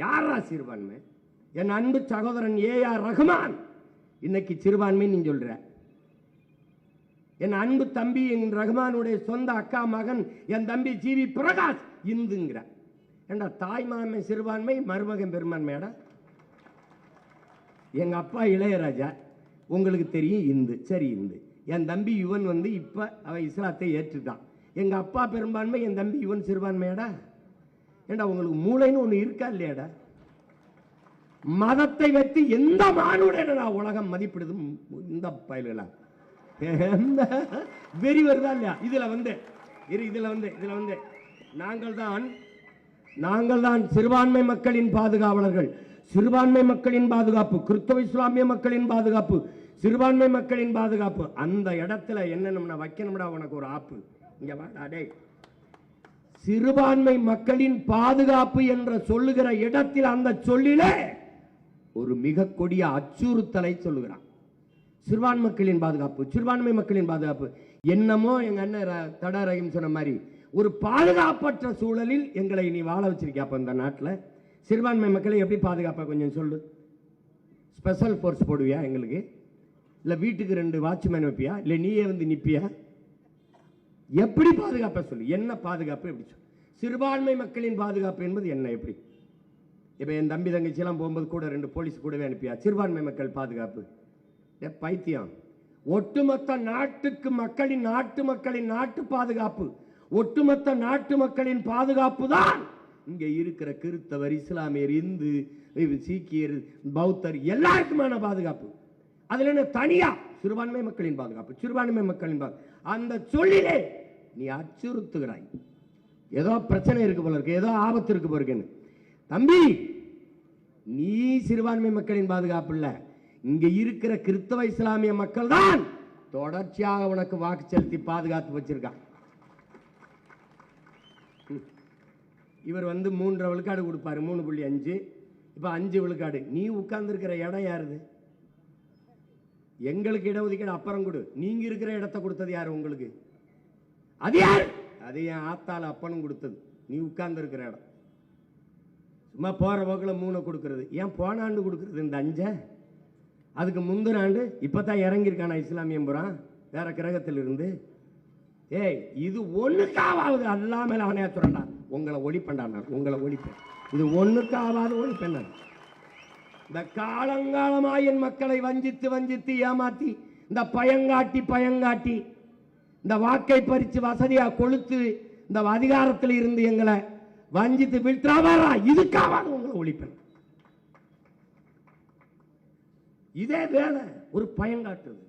யாரா சிறுபான்மை? என் அன்பு சகோதரன் ஏஆர் ரஹ்மான் இன்னைக்கு சிறுபான்மை நீ சொல்ற. என் அன்பு தம்பி என் ரஹ்மானுடைய சொந்த அக்கா மகன் என் தம்பி ஜிவி பிரகாஷ் இந்துங்கிற. ஏண்டா தாய் மாமை சிறுபான்மை, மருமகன் பெரும்பான்மையாடா. எங்க அப்பா இளையராஜா உங்களுக்கு தெரியும் இந்து, சரி இந்து. என் தம்பி யுவன் வந்து இப்ப அவன் இஸ்லாத்தை ஏற்றுட்டான். எங்க அப்பா பெரும்பான்மை, என் தம்பி யுவன் சிறுபான்மையாடா. ஏண்டா உங்களுக்கு மூளைன்னு ஒண்ணு இருக்கா இல்லையாடா? மதத்தை வைத்து எந்த மானுடனா உலகம் மதிப்பிடுது? இந்த பயல்களா வெறி வருதா இல்லையா? இதுல வந்து நாங்கள் தான் சிறுபான்மை மக்களின் பாதுகாவலர்கள். சிறுபான்மை மக்களின் பாதுகாப்பு, கிறிஸ்தவ இஸ்லாமிய மக்களின் பாதுகாப்பு, சிறுபான்மை மக்களின் பாதுகாப்பு. அந்த இடத்துல என்ன வைக்கணும்டா உனக்கு ஒரு ஆப்பு. இங்க வாடா, சிறுபான்மை மக்களின் பாதுகாப்பு என்ற சொல்லுகிற இடத்தில் அந்த சொல்லிலே ஒரு மிக கொடிய அச்சுறுத்தலை சொல்லுகிறான். சிறுபான்மை மக்களின் பாதுகாப்பு, சிறுபான்மை மக்களின் பாதுகாப்பு. என்னமோ எங்க அண்ணன் தடா ரஹீம் சொன்ன மாதிரி ஒரு பாதுகாப்பற்ற சூழலில் எங்களை நீ வாழ வச்சிருக்கியா? அப்ப இந்த நாட்டில் சிறுபான்மை மக்களை எப்படி பாதுகாப்பா கொஞ்சம் சொல்லு. ஸ்பெஷல் போர்ஸ் போடுவியா எங்களுக்கு? இல்லை வீட்டுக்கு 2 வாட்ச்மேன் வைப்பியா? இல்லை நீயே வந்து நிற்பியா? எப்படி பாதுகாப்ப சொல்லு. என்ன பாதுகாப்பு எப்படி சொல்லு? சிறுபான்மை மக்களின் பாதுகாப்பு என்பது என்ன? எப்படி? இப்போ என் தம்பி தங்கச்சியெல்லாம் போகும்போது கூட 2 போலீஸ் கூடவே அனுப்பியா? சிறுபான்மை மக்கள் பாதுகாப்பு பைத்தியம். ஒட்டுமொத்த நாட்டு மக்களின் நாட்டு பாதுகாப்பு, ஒட்டுமொத்த நாட்டு மக்களின் பாதுகாப்பு தான் இங்க இருக்கிற கிறிஸ்தவர், இஸ்லாமியர், இந்து, சீக்கியர், பௌத்தர் எல்லாருக்குமான பாதுகாப்பு. அதுல என்ன தனியா சிறுபான்மை மக்களின் பாதுகாப்பு, சிறுபான்மை மக்களின் பாதுகாப்பு. அந்த சொல்லிலே நீ அச்சுறுத்துகிறாய். ஏதோ பிரச்சனை இருக்கு போல இருக்கு, ஏதோ ஆபத்து இருக்கு போல இருக்குன்னு. தம்பி, நீ சிறுபான்மை மக்களின் பாதுகாப்பு இல்ல, இங்க இருக்கிற கிறிஸ்தவ இஸ்லாமிய மக்கள் தான் தொடர்ச்சியாக உனக்கு வாக்கு செலுத்தி பாதுகாத்து வச்சிருக்கான். இவர் வந்து 3.5 விழுக்காடு கொடுப்பாரு, 3.5. இப்ப 5 விழுக்காடு. நீ உட்கார்ந்து இருக்கிற இடம் யாருது? எங்களுக்கு இடஒதுக்கீடு அப்புறம் கொடு. நீங்க இருக்கிற இடத்தை கொடுத்தது யாரு உங்களுக்கு? அது யாரு? அது என் ஆத்தால அப்பனும் கொடுத்தது. நீ உட்கார்ந்து இருக்கிற இடம். சும்மா போற போக்கில் 3 கொடுக்கறது. ஏன் போன ஆண்டு கொடுக்கறது இந்த 5? அதுக்கு முந்தின ஆண்டு இப்பதான் இறங்கியிருக்கான இஸ்லாமியம் புறான் வேற கிரகத்தில் இருந்து. ஏய், இது ஒண்ணுக்காவது அல்லாமல் அவனையா துறண்டா உங்களை ஒழிப்பேன்டா, உங்களை ஒழிப்பேன். இது ஒண்ணுக்காவது ஒழிப்பேன். இந்த காலங்காலமாய் என் மக்களை வஞ்சித்து ஏமாத்தி, இந்த பயங்காட்டி இந்த வாக்கை பறிச்சு வசதியா கொளுத்து இந்த அதிகாரத்தில் இருந்து எங்களை வஞ்சித்து வீழ்த்தாவாரா? இதுக்காவது உங்களை ஒழிப்பேன். இதே வேலை ஒரு பயங்காட்டுறது.